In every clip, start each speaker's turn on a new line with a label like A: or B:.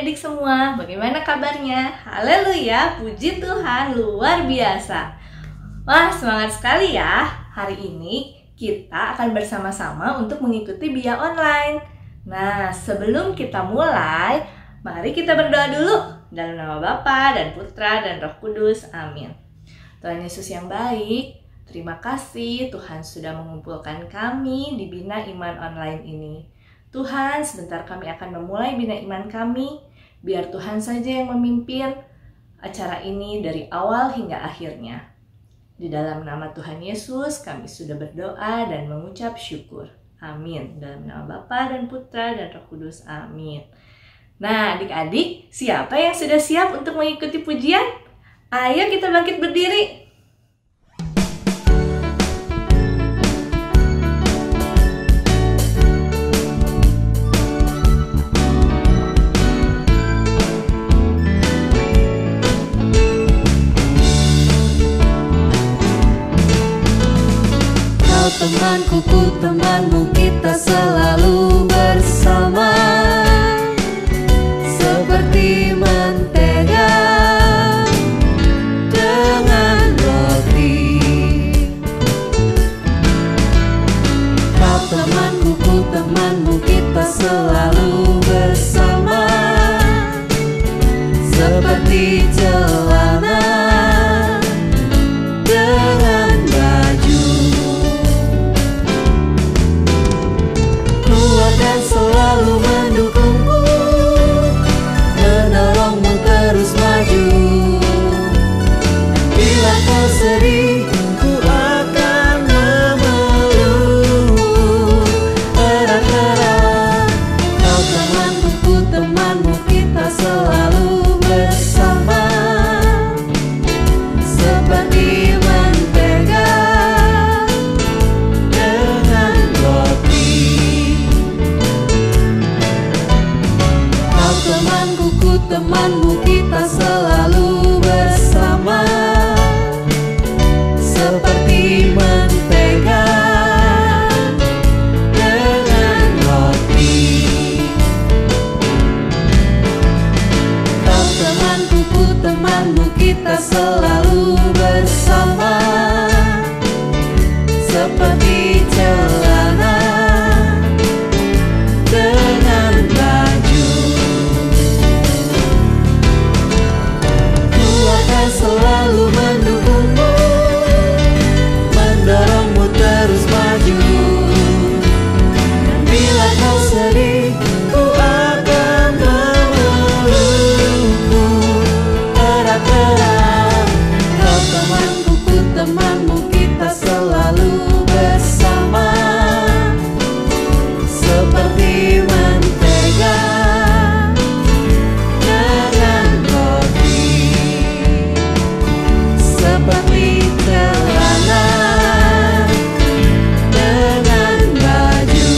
A: adik-adik semua, bagaimana kabarnya? Haleluya, puji Tuhan, luar biasa. Wah, semangat sekali ya. Hari ini kita akan bersama-sama untuk mengikuti BIA online. Nah, sebelum kita mulai, mari kita berdoa dulu. Dalam nama Bapa dan Putra dan Roh Kudus, amin. Tuhan Yesus yang baik, terima kasih Tuhan sudah mengumpulkan kami di Bina Iman Online ini. Tuhan, sebentar kami akan memulai Bina Iman kami. Biar Tuhan saja yang memimpin acara ini dari awal hingga akhirnya. Di dalam nama Tuhan Yesus, kami sudah berdoa dan mengucap syukur. Amin. Dalam nama Bapa dan Putra dan Roh Kudus, amin. Nah, adik-adik, siapa yang sudah siap untuk mengikuti pujian? Ayo kita bangkit berdiri.
B: Temanku, ku temanmu, kita selalu bersama, seperti mentega dengan roti. Kau temanku, ku temanmu, kita selalu bersama, seperti celana dengan baju. Dan selalu mendukungmu, menolongmu terus maju. Bila kau sedih, ku akan memelukmu erat-erat. Kau temanku, ku temanmu, kita selalu bersama, seperti mentega dengan roti. Temanku, ku temanmu, kita selalu bersama, seperti mentega dengan roti. Kau temanku, ku temanmu, kita selalu bersama, seperti celana dengan baju. Selalu mendukungmu, mendorongmu terus maju. Dan bila kau sedih, ku akan memelukmu erat-erat. Kau temanku, ku temanmu, kita selalu bersama, seperti mentega dengan roti. Seperti celana dengan baju,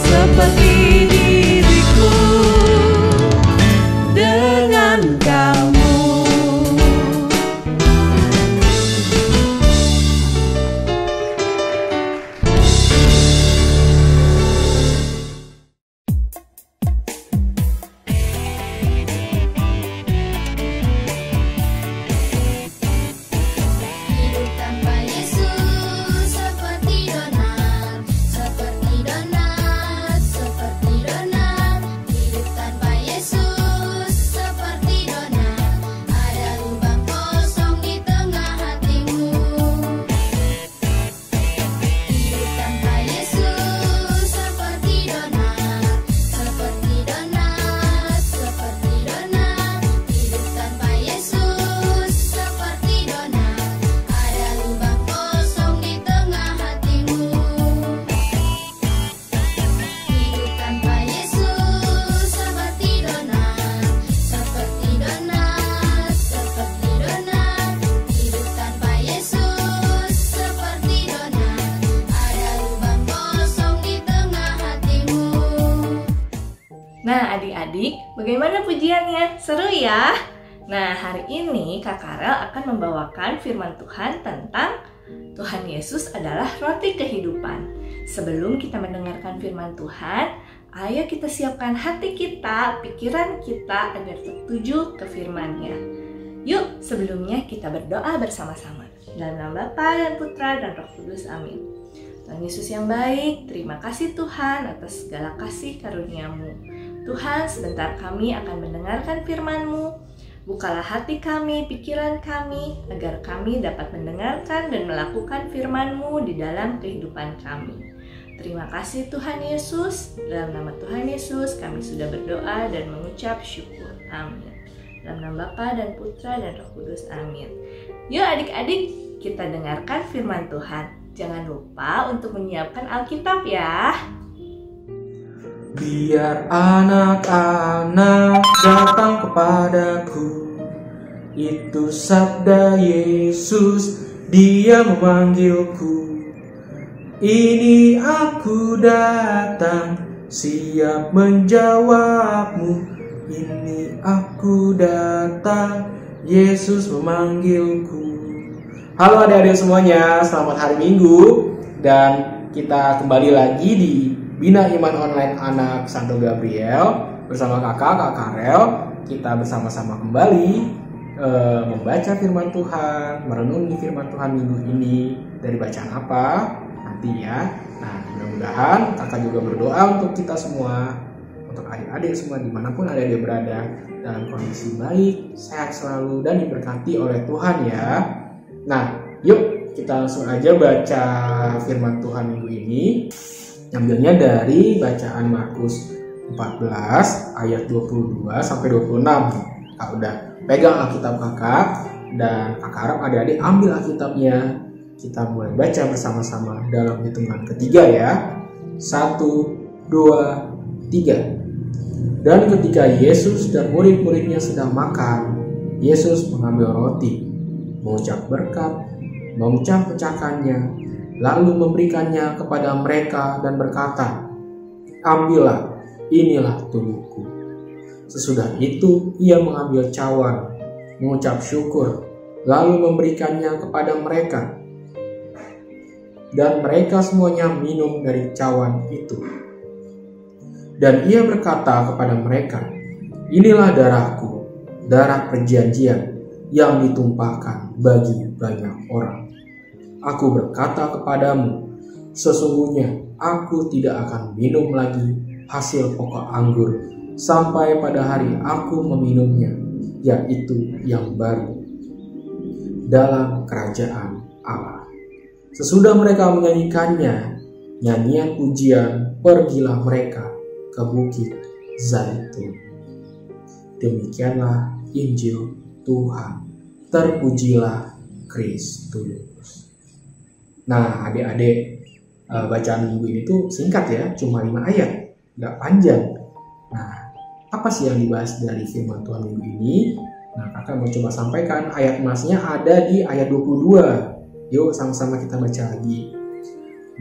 B: seperti diriku dengan kamu.
A: Nah, adik-adik, bagaimana pujiannya? Seru ya? Nah, hari ini Kak Karel akan membawakan firman Tuhan tentang Tuhan Yesus adalah roti kehidupan. Sebelum kita mendengarkan firman Tuhan, Ayo kita siapkan hati kita, pikiran kita agar tertuju ke firman-Nya. Yuk, sebelumnya kita berdoa bersama-sama. Dalam nama Bapa dan Putra dan Roh Kudus. Amin. Tuhan Yesus yang baik, terima kasih Tuhan atas segala kasih karunia-Mu. Tuhan, sebentar kami akan mendengarkan firman-Mu. Bukalah hati kami, pikiran kami, agar kami dapat mendengarkan dan melakukan firman-Mu di dalam kehidupan kami. Terima kasih Tuhan Yesus. Dalam nama Tuhan Yesus kami sudah berdoa dan mengucap syukur. Amin. Dalam nama Bapa dan Putra dan Roh Kudus. Amin. Yuk adik-adik, kita dengarkan firman Tuhan. Jangan lupa untuk menyiapkan Alkitab ya.
B: Biar anak-anak datang kepadaku, itu sabda Yesus, Dia memanggilku. Ini aku datang, siap menjawabmu. Ini aku datang, Yesus memanggilku. Halo adik-adik semuanya, selamat hari Minggu. Dan kita kembali lagi di Bina Iman Online Anak Santo Gabriel. Bersama Kak Karel, kita bersama-sama kembali membaca firman Tuhan, merenungi firman Tuhan minggu ini. Dari bacaan apa? Nanti ya. Nah, mudah-mudahan kakak juga berdoa untuk kita semua, untuk adik-adik semua dimanapun adik-adik berada, dalam kondisi baik, sehat selalu, dan diberkati oleh Tuhan ya. Nah, yuk kita langsung aja baca firman Tuhan minggu ini. Ngambilnya dari bacaan Markus 14 ayat 22 sampai 26. Kak udah pegang Alkitab kakak, dan kakak harap adik-adik ambil Alkitabnya. Kita mulai baca bersama-sama dalam hitungan ketiga ya. 1, 2, 3. Dan ketika Yesus dan murid-muridnya sedang makan, Yesus mengambil roti, mengucap berkat, memecah-pecahkannya, lalu memberikannya kepada mereka dan berkata, "Ambillah, inilah tubuhku." Sesudah itu ia mengambil cawan, mengucap syukur, lalu memberikannya kepada mereka. Dan mereka semuanya minum dari cawan itu. Dan ia berkata kepada mereka, "Inilah darahku, darah perjanjian yang ditumpahkan bagi banyak orang. Aku berkata kepadamu, sesungguhnya aku tidak akan minum lagi hasil pokok anggur sampai pada hari aku meminumnya, yaitu yang baru dalam kerajaan Allah." Sesudah mereka menyanyikannya, nyanyian pujian, pergilah mereka ke Bukit Zaitun. Demikianlah Injil Tuhan. Terpujilah Kristus. Nah, adik-adik, bacaan minggu ini tuh singkat ya, cuma 5 ayat, nggak panjang. Nah, apa sih yang dibahas dari firman Tuhan minggu ini? Nah, kakak mau coba sampaikan, ayat emasnya ada di ayat 22. Yuk sama-sama kita baca lagi.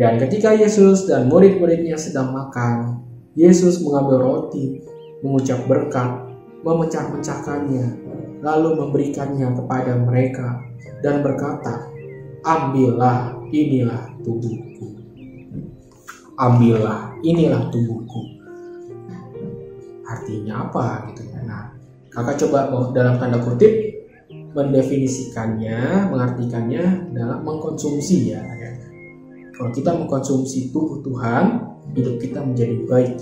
B: Dan ketika Yesus dan murid-muridnya sedang makan, Yesus mengambil roti, mengucap berkat, memecah-pecahkannya, lalu memberikannya kepada mereka dan berkata, "Ambillah, inilah tubuhku." Ambillah, inilah tubuhku. Artinya apa gitu ya? Nah, kakak coba dalam tanda kutip mendefinisikannya, mengartikannya dalam mengkonsumsi ya. Kalau kita mengkonsumsi tubuh Tuhan, hidup kita menjadi baik.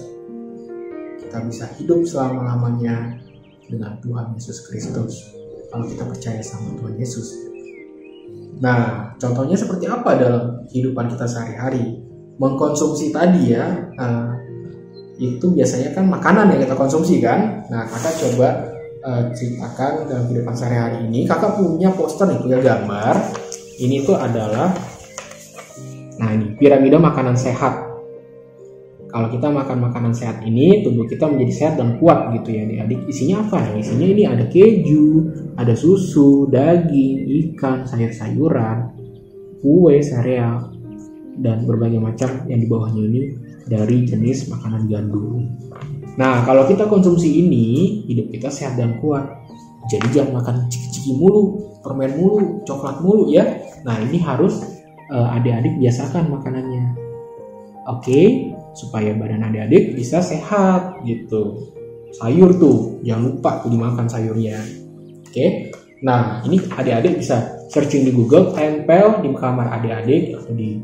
B: Kita bisa hidup selama-lamanya dengan Tuhan Yesus Kristus kalau kita percaya sama Tuhan Yesus. Nah, contohnya seperti apa dalam kehidupan kita sehari-hari? Mengkonsumsi tadi ya, itu biasanya kan makanan yang kita konsumsi kan. Nah, kakak coba ceritakan dalam kehidupan sehari-hari ini. Kakak punya poster nih, punya gambar. Ini tuh adalah, nah ini piramida makanan sehat. Kalau kita makan makanan sehat ini, tubuh kita menjadi sehat dan kuat gitu ya adik-adik. Isinya apa? Isinya ini ada keju, ada susu, daging, ikan, sayur-sayuran, kue, sereal, dan berbagai macam yang di bawahnya ini dari jenis makanan gandum. Nah, kalau kita konsumsi ini, hidup kita sehat dan kuat. Jadi jangan makan ciki-ciki mulu, permen mulu, coklat mulu ya. Nah, ini harus adik-adik biasakan makanannya. Oke, supaya badan adik-adik bisa sehat gitu. Sayur tuh jangan lupa tuh dimakan sayurnya. Oke. Nah, ini adik-adik bisa searching di Google, tempel di kamar adik-adik atau di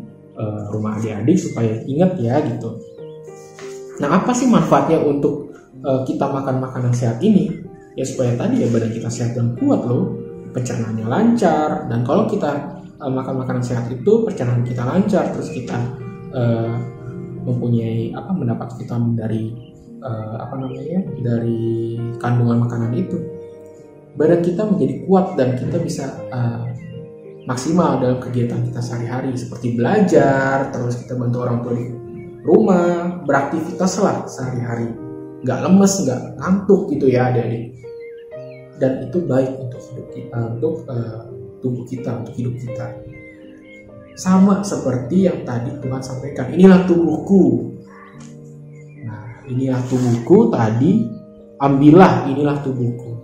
B: rumah adik-adik supaya ingat ya gitu. Nah, apa sih manfaatnya untuk kita makan makanan sehat ini? Ya supaya tadi ya badan kita sehat dan kuat loh, pencernaannya lancar. Dan kalau kita makan makanan sehat itu pencernaan kita lancar, terus kita mempunyai mendapat vitamin dari dari kandungan makanan itu, badan kita menjadi kuat dan kita bisa maksimal dalam kegiatan kita sehari-hari seperti belajar, terus kita bantu orang tua di rumah, beraktivitas lah sehari-hari, nggak lemes, nggak ngantuk gitu ya adik-adik. Dan itu baik untuk hidup kita, untuk tubuh kita, untuk hidup kita. Sama seperti yang tadi Tuhan sampaikan, inilah tubuhku. Nah, inilah tubuhku tadi, ambillah inilah tubuhku.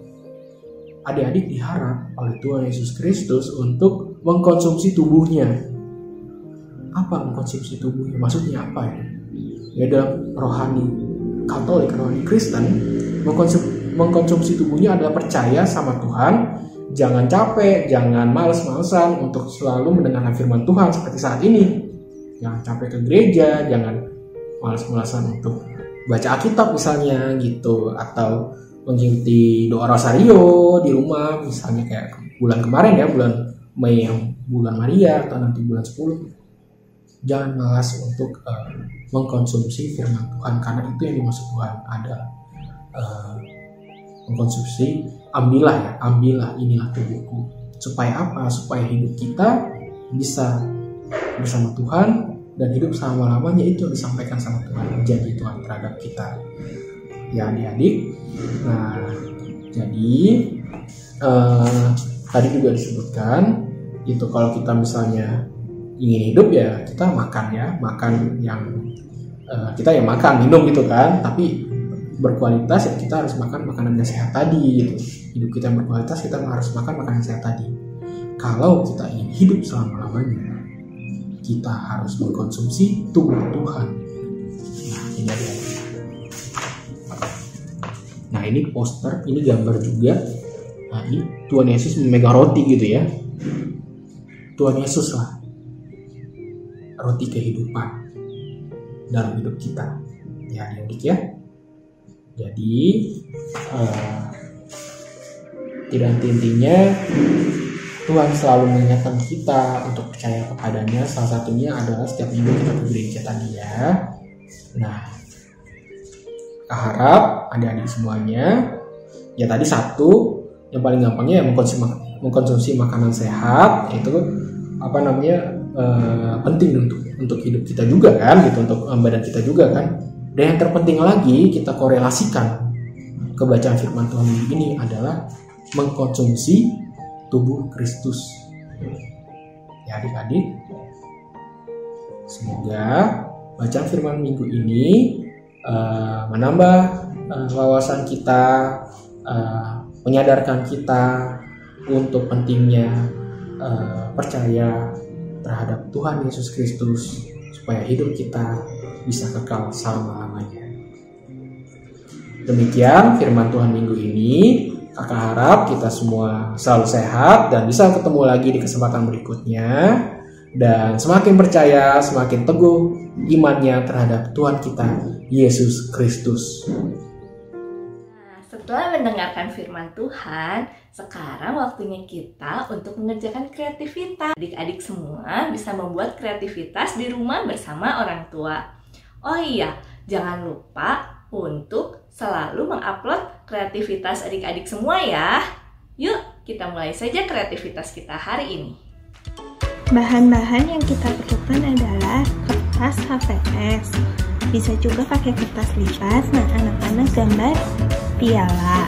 B: Adik-adik diharap oleh Tuhan Yesus Kristus untuk mengkonsumsi tubuhnya. Apa mengkonsumsi tubuhnya? Maksudnya apa ya? Ya dalam rohani Katolik, rohani Kristen, mengkonsumsi tubuhnya adalah percaya sama Tuhan, jangan capek, jangan males-malesan untuk selalu mendengarkan firman Tuhan seperti saat ini. Jangan capek ke gereja, jangan males-malesan untuk baca Alkitab misalnya gitu, atau mengikuti doa rosario di rumah misalnya kayak bulan kemarin ya, bulan Mei yang bulan Maria atau nanti bulan 10. Jangan malas untuk mengkonsumsi firman Tuhan, karena itu yang dimaksud Tuhan adalah mengkonsumsi, ambillah inilah tubuhku. Supaya apa? Supaya hidup kita bisa bersama Tuhan dan hidup selama-lamanya. Itu yang disampaikan sama Tuhan, janji Tuhan terhadap kita ya adik-adik. Nah, jadi tadi juga disebutkan itu kalau kita misalnya ingin hidup ya kita makan yang kita ya makan minum gitu kan, tapi berkualitas ya kita harus makan makanan yang sehat tadi gitu. Hidup kita yang berkualitas kita harus makan makanan yang sehat tadi. Kalau kita ingin hidup selama-lamanya, kita harus mengkonsumsi tubuh Tuhan. Nah, ini adik-adik. Nah, ini poster, ini gambar juga. Nah, ini Tuhan Yesus memegang roti gitu ya. Tuhan Yesus lah roti kehidupan dalam hidup kita ya adik-adik ya. Jadi tidak intinya Tuhan selalu mengingatkan kita untuk percaya kepadanya. Salah satunya adalah setiap minggu kita ke gereja tadi ya. Nah, harap adik-adik semuanya ya tadi satu, yang paling gampangnya ya mengkonsumsi makanan sehat. Itu penting untuk hidup kita juga kan gitu, untuk badan kita juga kan. Dan yang terpenting lagi kita korelasikan kebacaan firman Tuhan ini adalah mengkonsumsi tubuh Kristus ya adik-adik. Semoga bacaan firman minggu ini menambah wawasan kita, menyadarkan kita untuk pentingnya percaya terhadap Tuhan Yesus Kristus supaya hidup kita bisa kekal selama-lamanya. Demikian firman Tuhan minggu ini. Kakak harap kita semua selalu sehat dan bisa ketemu lagi di kesempatan berikutnya. Dan semakin percaya, semakin teguh imannya terhadap Tuhan kita, Yesus Kristus.
A: Nah, setelah mendengarkan firman Tuhan, sekarang waktunya kita untuk mengerjakan kreativitas. Adik-adik semua bisa membuat kreativitas di rumah bersama orang tua. Oh iya, jangan lupa untuk selalu mengupload kreativitas adik-adik semua ya. Yuk, kita mulai saja kreativitas kita hari ini.
C: Bahan-bahan yang kita perlukan adalah kertas HVS. Bisa juga pakai kertas lipat. Nah, anak-anak gambar piala.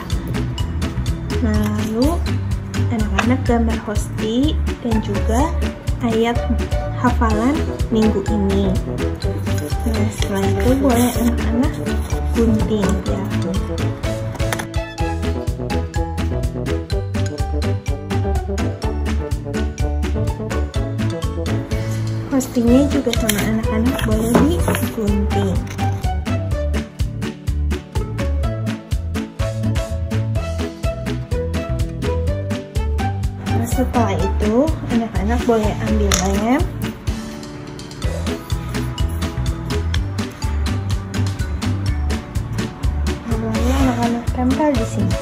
C: Nah, lalu anak-anak gambar hosti dan juga ayat hafalan minggu ini. Nah, setelah itu boleh anak-anak gunting ya. Pastinya juga sama anak-anak boleh digunting. Nah, setelah itu anak-anak boleh ambil lem, lalu anak-anak tempel di sini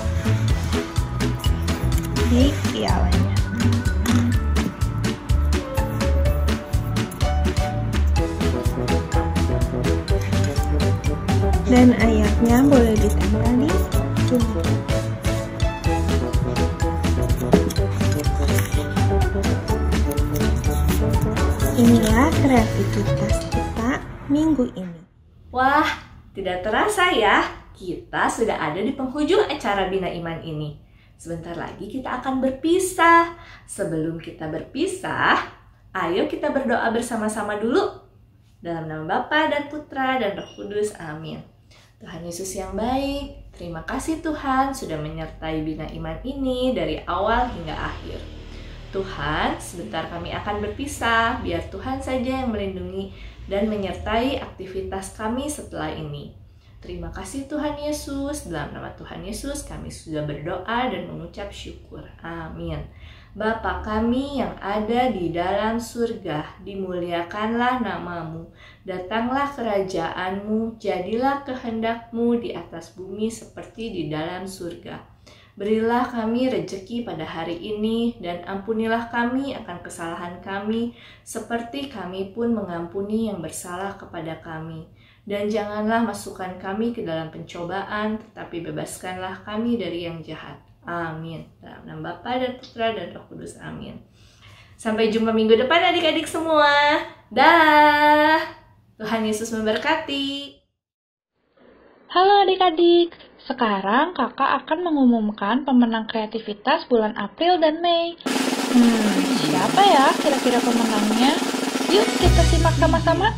C: di pialanya. Dan ayatnya boleh ditempel di sini. Inilah kreativitas kita minggu ini.
A: Wah, tidak terasa ya, kita sudah ada di penghujung acara Bina Iman ini. Sebentar lagi kita akan berpisah. Sebelum kita berpisah, ayo kita berdoa bersama-sama dulu. Dalam nama Bapa dan Putra dan Roh Kudus, amin. Tuhan Yesus yang baik, terima kasih Tuhan sudah menyertai Bina Iman ini dari awal hingga akhir. Tuhan, sebentar kami akan berpisah, biar Tuhan saja yang melindungi dan menyertai aktivitas kami setelah ini. Terima kasih Tuhan Yesus, dalam nama Tuhan Yesus kami sudah berdoa dan mengucap syukur. Amin. Bapa kami yang ada di dalam surga, dimuliakanlah namamu. Datanglah kerajaan-Mu, jadilah kehendak-Mu di atas bumi seperti di dalam surga. Berilah kami rejeki pada hari ini, dan ampunilah kami akan kesalahan kami, seperti kami pun mengampuni yang bersalah kepada kami. Dan janganlah masukkan kami ke dalam pencobaan, tetapi bebaskanlah kami dari yang jahat. Amin. Dalam nama Bapa dan Putra dan Roh Kudus. Amin. Sampai jumpa minggu depan adik-adik semua. Dah. Tuhan Yesus memberkati.
D: Halo adik-adik, sekarang kakak akan mengumumkan pemenang kreativitas bulan April dan Mei. Siapa ya kira-kira pemenangnya? Yuk kita simak sama-sama.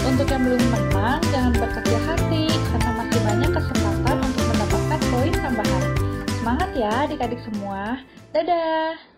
D: Untuk yang belum menang, jangan berkecil hati, karena masih banyak kesempatan untuk mendapatkan poin tambahan. Semangat ya adik-adik semua. Dadah!